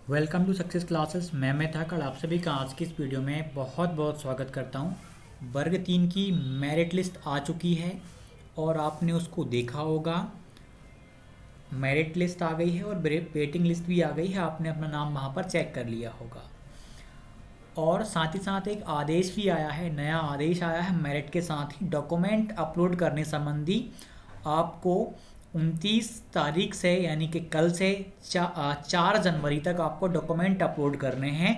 Welcome to success classes. मैं मेधाकड़ आप सभी का आज की इस वीडियो में बहुत बहुत स्वागत करता हूं। वर्ग 3 की मेरिट लिस्ट आ चुकी है और आपने उसको देखा होगा। मेरिट लिस्ट आ गई है और वेटिंग लिस्ट भी आ गई है। आपने अपना नाम वहां पर चेक कर लिया होगा और साथ ही साथ एक आदेश भी आया है, नया आदेश आया है मेरिट के साथ ही डॉक्यूमेंट अपलोड करने संबंधी। आपको 29 तारीख से यानी कि कल से 4 जनवरी तक आपको डॉक्यूमेंट अपलोड करने हैं।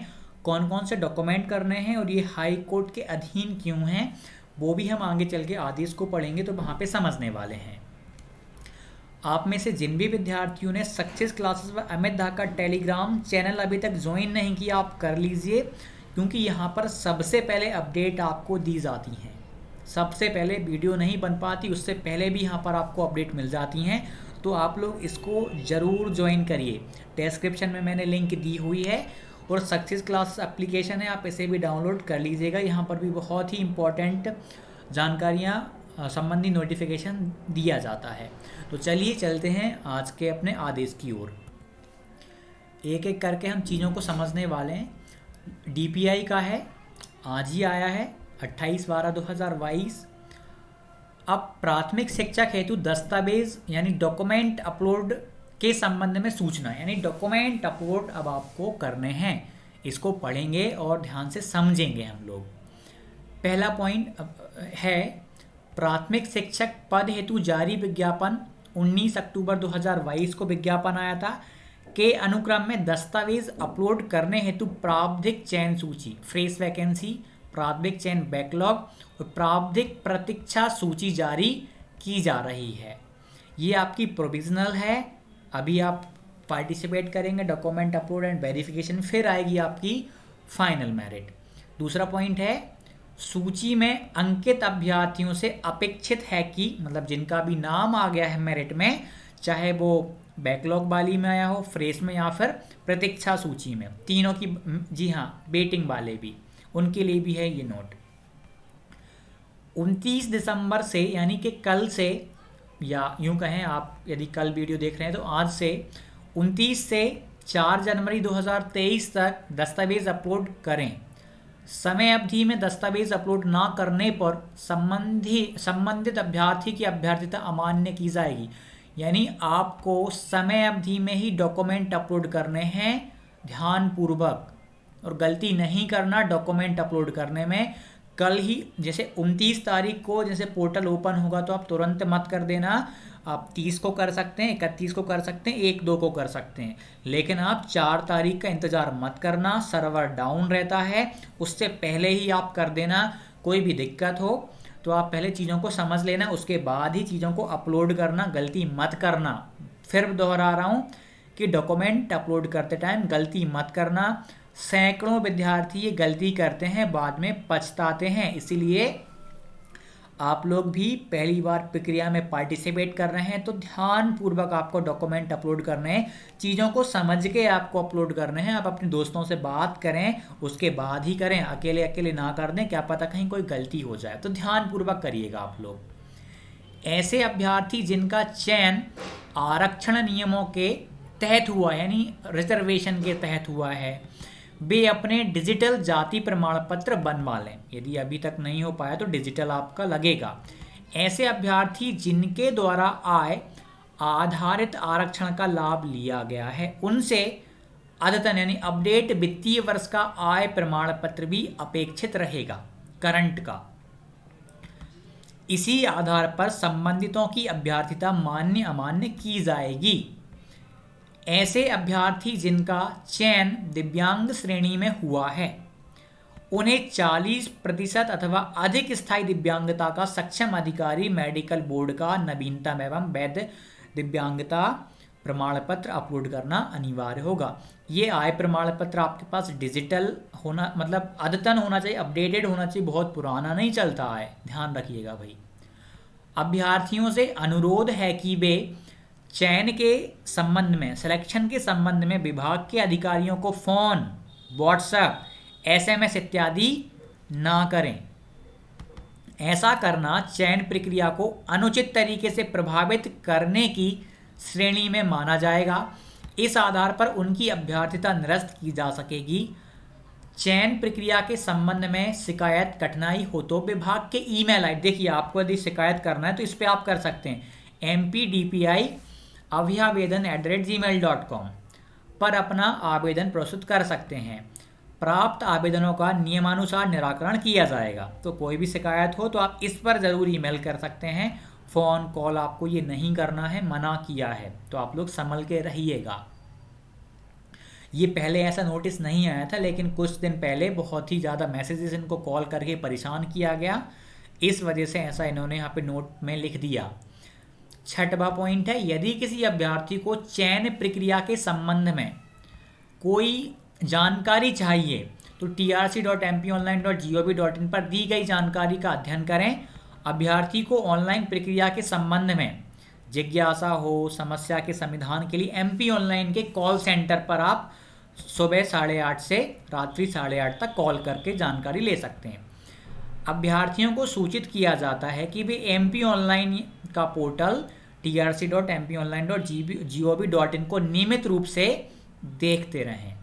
कौन कौन से डॉक्यूमेंट करने हैं और ये हाई कोर्ट के अधीन क्यों हैं वो भी हम आगे चल के आदेश को पढ़ेंगे तो वहाँ पे समझने वाले हैं। आप में से जिन भी विद्यार्थियों ने सक्सेस क्लासेस व अमित दा का टेलीग्राम चैनल अभी तक ज्वाइन नहीं किया आप कर लीजिए, क्योंकि यहाँ पर सबसे पहले अपडेट आपको दी जाती हैं। सबसे पहले वीडियो नहीं बन पाती उससे पहले भी यहाँ पर आपको अपडेट मिल जाती हैं, तो आप लोग इसको ज़रूर ज्वाइन करिए। डिस्क्रिप्शन में मैंने लिंक दी हुई है और सक्सेस क्लास एप्लीकेशन है, आप इसे भी डाउनलोड कर लीजिएगा। यहाँ पर भी बहुत ही इम्पोर्टेंट जानकारियाँ संबंधी नोटिफिकेशन दिया जाता है। तो चलिए चलते हैं आज के अपने आदेश की ओर। एक एक करके हम चीज़ों को समझने वाले हैं। डीपीआई का है, आज ही आया है 28/12/2022। अब प्राथमिक शिक्षक हेतु दस्तावेज यानी डॉक्यूमेंट अपलोड के संबंध में सूचना, यानी डॉक्यूमेंट अपलोड अब आपको करने हैं। इसको पढ़ेंगे और ध्यान से समझेंगे हम लोग। पहला पॉइंट है प्राथमिक शिक्षक पद हेतु जारी विज्ञापन। 19 अक्टूबर 2022 को विज्ञापन आया था के अनुक्रम में दस्तावेज अपलोड करने हेतु प्रावधिक चयन सूची, फ्रेश वैकेंसी, प्रारंभिक चयन बैकलॉग और प्रावधिक प्रतीक्षा सूची जारी की जा रही है। ये आपकी प्रोविजनल है, अभी आप पार्टिसिपेट करेंगे डॉक्यूमेंट अपलोड एंड वेरिफिकेशन, फिर आएगी आपकी फाइनल मेरिट। दूसरा पॉइंट है सूची में अंकित अभ्यर्थियों से अपेक्षित है कि, मतलब जिनका भी नाम आ गया है मेरिट में, चाहे वो बैकलॉग वाली में आया हो, फ्रेश में या फिर प्रतीक्षा सूची में, तीनों की, जी हाँ वेटिंग वाले भी, उनके लिए भी है ये नोट। 29 दिसंबर से यानी कि कल से, या यूं कहें आप यदि कल वीडियो देख रहे हैं तो आज से 29 से 4 जनवरी 2023 तक दस्तावेज अपलोड करें। समय अवधि में दस्तावेज अपलोड ना करने पर संबंधित अभ्यर्थी की अभ्यर्थिता अमान्य की जाएगी। यानी आपको समय अवधि में ही डॉक्यूमेंट अपलोड करने हैं ध्यानपूर्वक, और गलती नहीं करना डॉक्यूमेंट अपलोड करने में। कल ही जैसे 29 तारीख को जैसे पोर्टल ओपन होगा तो आप तुरंत मत कर देना, आप 30 को कर सकते हैं, 31 को कर सकते हैं, 1-2 को कर सकते हैं, लेकिन आप 4 तारीख का इंतज़ार मत करना, सर्वर डाउन रहता है, उससे पहले ही आप कर देना। कोई भी दिक्कत हो तो आप पहले चीज़ों को समझ लेना, उसके बाद ही चीज़ों को अपलोड करना, गलती मत करना। फिर दोहरा रहा हूँ कि डॉक्यूमेंट अपलोड करते टाइम गलती मत करना। सैकड़ों विद्यार्थी ये गलती करते हैं, बाद में पछताते हैं, इसीलिए आप लोग भी पहली बार प्रक्रिया में पार्टिसिपेट कर रहे हैं तो ध्यानपूर्वक आपको डॉक्यूमेंट अपलोड करने हैं, चीज़ों को समझ के आपको अपलोड करने हैं। आप अपने दोस्तों से बात करें उसके बाद ही करें, अकेले अकेले ना कर दें, क्या पता कहीं कोई गलती हो जाए, तो ध्यानपूर्वक करिएगा आप लोग। ऐसे अभ्यर्थी जिनका चयन आरक्षण नियमों के तहत हुआ, यानी रिजर्वेशन के तहत हुआ है, वे अपने डिजिटल जाति प्रमाण पत्र बनवा लें। यदि अभी तक नहीं हो पाया तो डिजिटल आपका लगेगा। ऐसे अभ्यर्थी जिनके द्वारा आय आधारित आरक्षण का लाभ लिया गया है उनसे अद्यतन यानी अपडेट वित्तीय वर्ष का आय प्रमाण पत्र भी अपेक्षित रहेगा, करंट का। इसी आधार पर संबंधितों की अभ्यर्थिता मान्य अमान्य की जाएगी। ऐसे अभ्यर्थी जिनका चयन दिव्यांग श्रेणी में हुआ है उन्हें 40% अथवा अधिक स्थायी दिव्यांगता का सक्षम अधिकारी मेडिकल बोर्ड का नवीनतम एवं वैध दिव्यांगता प्रमाण पत्र अपलोड करना अनिवार्य होगा। ये आय प्रमाण पत्र आपके पास डिजिटल होना, मतलब अद्यतन होना चाहिए, अपडेटेड होना चाहिए, बहुत पुराना नहीं चलता है, ध्यान रखिएगा भाई। अभ्यर्थियों से अनुरोध है कि वे चयन के संबंध में, सिलेक्शन के संबंध में विभाग के अधिकारियों को फोन, व्हाट्सएप, एसएमएस इत्यादि ना करें। ऐसा करना चयन प्रक्रिया को अनुचित तरीके से प्रभावित करने की श्रेणी में माना जाएगा। इस आधार पर उनकी अभ्यर्थिता निरस्त की जा सकेगी। चयन प्रक्रिया के संबंध में शिकायत कठिनाई हो तो विभाग के ईमेल आई, देखिए आपको यदि शिकायत करना है तो इस पे आप कर सकते हैं mpdpi@gmail.com पर अपना आवेदन प्रस्तुत कर सकते हैं। प्राप्त आवेदनों का नियमानुसार निराकरण किया जाएगा। तो कोई भी शिकायत हो तो आप इस पर ज़रूर ईमेल कर सकते हैं। फ़ोन कॉल आपको ये नहीं करना है, मना किया है, तो आप लोग संभल के रहिएगा। ये पहले ऐसा नोटिस नहीं आया था, लेकिन कुछ दिन पहले बहुत ही ज़्यादा मैसेजेस इनको कॉल करके परेशान किया गया, इस वजह से ऐसा इन्होंने यहाँ पे नोट में लिख दिया। छठवां पॉइंट है, यदि किसी अभ्यर्थी को चयन प्रक्रिया के संबंध में कोई जानकारी चाहिए तो trc.mponline.gov.in पर दी गई जानकारी का अध्ययन करें। अभ्यर्थी को ऑनलाइन प्रक्रिया के संबंध में जिज्ञासा हो, समस्या के समाधान के लिए MP ऑनलाइन के कॉल सेंटर पर आप सुबह 8:30 से रात्रि 8:30 तक कॉल करके जानकारी ले सकते हैं। अभ्यर्थियों को सूचित किया जाता है कि वे MP ऑनलाइन का पोर्टल trc.mponline.gov.in को नियमित रूप से देखते रहें।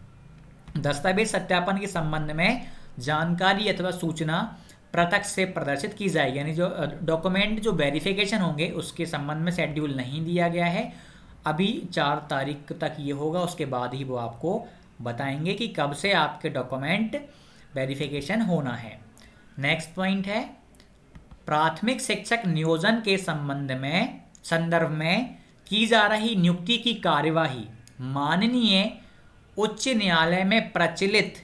दस्तावेज सत्यापन के संबंध में जानकारी अथवा सूचना प्रत्यक्ष से प्रदर्शित की जाएगी, यानी जो डॉक्यूमेंट जो वेरिफिकेशन होंगे उसके संबंध में शेड्यूल नहीं दिया गया है। अभी 4 तारीख तक ये होगा, उसके बाद ही वो आपको बताएंगे कि कब से आपके डॉक्यूमेंट वेरिफिकेशन होना है। नेक्स्ट पॉइंट है, प्राथमिक शिक्षक नियोजन के संदर्भ में की जा रही नियुक्ति की कार्यवाही माननीय उच्च न्यायालय में प्रचलित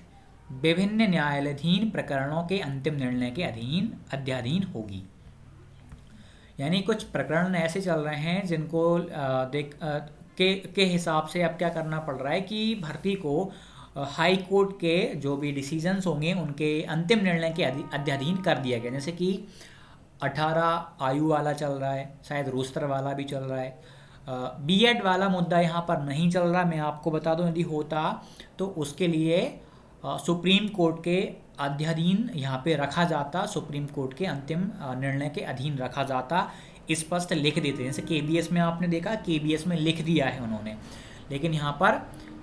विभिन्न न्यायालयीन प्रकरणों के अंतिम निर्णय के अध्याधीन होगी। यानी कुछ प्रकरण ऐसे चल रहे हैं जिनको के हिसाब से अब क्या करना पड़ रहा है कि भर्ती को हाई कोर्ट के जो भी डिसीजंस होंगे उनके अंतिम निर्णय के अध्याधीन कर दिया गया। जैसे कि 18 आयु वाला चल रहा है, शायद रोस्टर वाला भी चल रहा है। B.Ed वाला मुद्दा यहाँ पर नहीं चल रहा। मैं आपको बता दूं, यदि होता तो उसके लिए सुप्रीम कोर्ट के अध्याधीन यहाँ पे रखा जाता, सुप्रीम कोर्ट के अंतिम निर्णय के अधीन रखा जाता, स्पष्ट लिख देते। जैसे KBS में आपने देखा, KBS में लिख दिया है उन्होंने, लेकिन यहाँ पर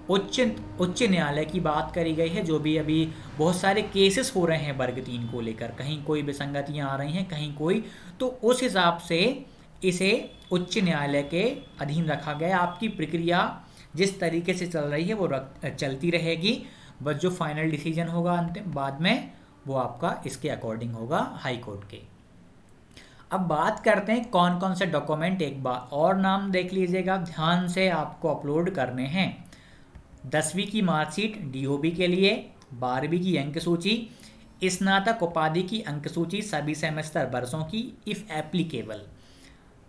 उच्च न्यायालय की बात करी गई है। जो भी अभी बहुत सारे केसेस हो रहे हैं वर्ग 3 को लेकर, कहीं कोई विसंगतियाँ आ रही हैं, कहीं कोई, तो उस हिसाब से इसे उच्च न्यायालय के अधीन रखा गया। आपकी प्रक्रिया जिस तरीके से चल रही है वो चलती रहेगी, बस जो फाइनल डिसीजन होगा अंतिम बाद में वो आपका इसके अकॉर्डिंग होगा हाई कोर्ट के। अब बात करते हैं कौन कौन से डॉक्यूमेंट, एक बार और नाम देख लीजिएगा, ध्यान से आपको अपलोड करने हैं। 10वीं की मार्कशीट DOB के लिए, 12वीं की अंक सूची, स्नातक उपाधि की अंक सूची सभी सेमेस्टर वर्षों की if applicable,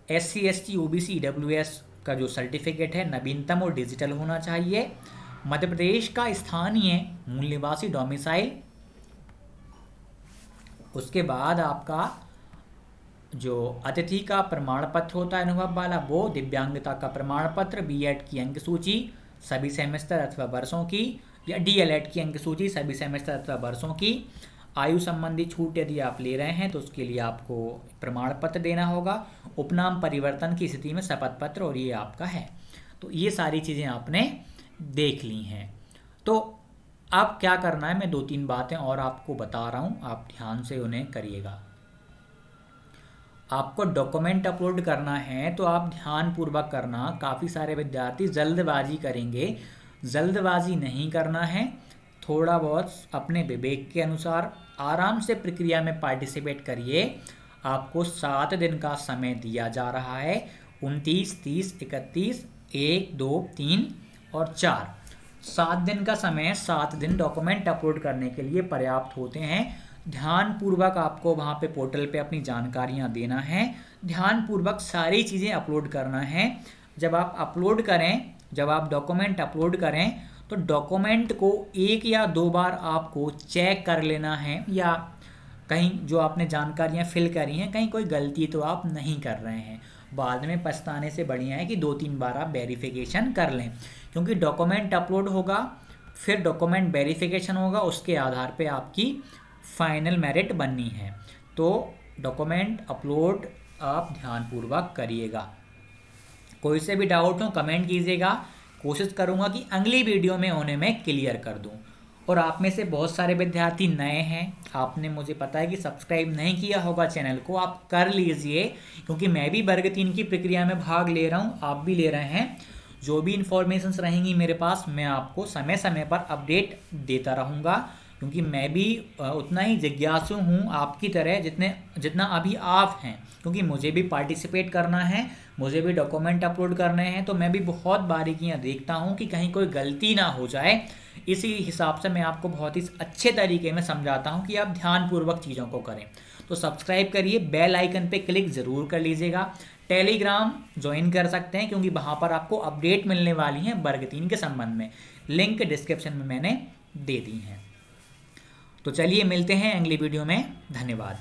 SC ST OBC EWS का जो सर्टिफिकेट है नवीनतम और डिजिटल होना चाहिए। मध्य प्रदेश का स्थानीय मूल निवासी डोमिसाइल, उसके बाद आपका जो अतिथि का प्रमाण पत्र होता है अनुभव वाला वो, दिव्यांगता का प्रमाण पत्र, B.Ed की अंक सूची सभी सेमेस्टर अथवा वर्षों की, या DLED की अंक सूची सभी सेमेस्टर अथवा वर्षों की। आयु संबंधी छूट यदि आप ले रहे हैं तो उसके लिए आपको प्रमाण पत्र देना होगा। उपनाम परिवर्तन की स्थिति में शपथ पत्र, और ये आपका है। तो ये सारी चीज़ें आपने देख ली हैं। तो अब क्या करना है, मैं 2-3 बातें और आपको बता रहा हूँ, आप ध्यान से उन्हें करिएगा। आपको डॉक्यूमेंट अपलोड करना है तो आप ध्यानपूर्वक करना। काफ़ी सारे विद्यार्थी जल्दबाजी करेंगे, जल्दबाजी नहीं करना है। थोड़ा बहुत अपने विवेक के अनुसार आराम से प्रक्रिया में पार्टिसिपेट करिए। आपको 7 दिन का समय दिया जा रहा है, 29, 30, 31, 1, 2, 3 और 4, 7 दिन का समय, 7 दिन डॉक्यूमेंट अपलोड करने के लिए पर्याप्त होते हैं। ध्यानपूर्वक आपको वहाँ पे पोर्टल पे अपनी जानकारियाँ देना है, ध्यानपूर्वक सारी चीज़ें अपलोड करना है। जब आप अपलोड करें, जब आप डॉक्यूमेंट अपलोड करें तो डॉक्यूमेंट को 1 या 2 बार आपको चेक कर लेना है, या कहीं जो आपने जानकारियाँ फिल करी हैं कहीं कोई गलती तो आप नहीं कर रहे हैं। बाद में पछताने से बढ़िया है कि 2-3 बार आप वेरिफिकेशन कर लें, क्योंकि डॉक्यूमेंट अपलोड होगा, फिर डॉक्यूमेंट वेरिफिकेशन होगा, उसके आधार पे आपकी फाइनल मेरिट बननी है। तो डॉक्यूमेंट अपलोड आप ध्यानपूर्वक करिएगा। कोई से भी डाउट हो कमेंट कीजिएगा, कोशिश करूँगा कि अगली वीडियो में उन्हें मैं क्लियर कर दूँ। और आप में से बहुत सारे विद्यार्थी नए हैं, आपने मुझे पता है कि सब्सक्राइब नहीं किया होगा चैनल को, आप कर लीजिए, क्योंकि मैं भी वर्ग 3 की प्रक्रिया में भाग ले रहा हूँ, आप भी ले रहे हैं। जो भी इन्फॉर्मेशंस रहेंगी मेरे पास, मैं आपको समय समय पर अपडेट देता रहूँगा, क्योंकि मैं भी उतना ही जिज्ञासु हूँ आपकी तरह जितना अभी आप हैं, क्योंकि मुझे भी पार्टिसिपेट करना है, मुझे भी डॉक्यूमेंट अपलोड करने हैं, तो मैं भी बहुत बारीकियाँ देखता हूँ कि कहीं कोई गलती ना हो जाए। इसी हिसाब से मैं आपको बहुत ही अच्छे तरीके में समझाता हूँ कि आप ध्यानपूर्वक चीज़ों को करें। तो सब्सक्राइब करिए, बेल आइकन पे क्लिक ज़रूर कर लीजिएगा। टेलीग्राम ज्वाइन कर सकते हैं, क्योंकि वहाँ पर आपको अपडेट मिलने वाली हैं वर्ग 3 के संबंध में, लिंक डिस्क्रिप्शन में मैंने दे दी हैं। तो चलिए मिलते हैं अगली वीडियो में, धन्यवाद।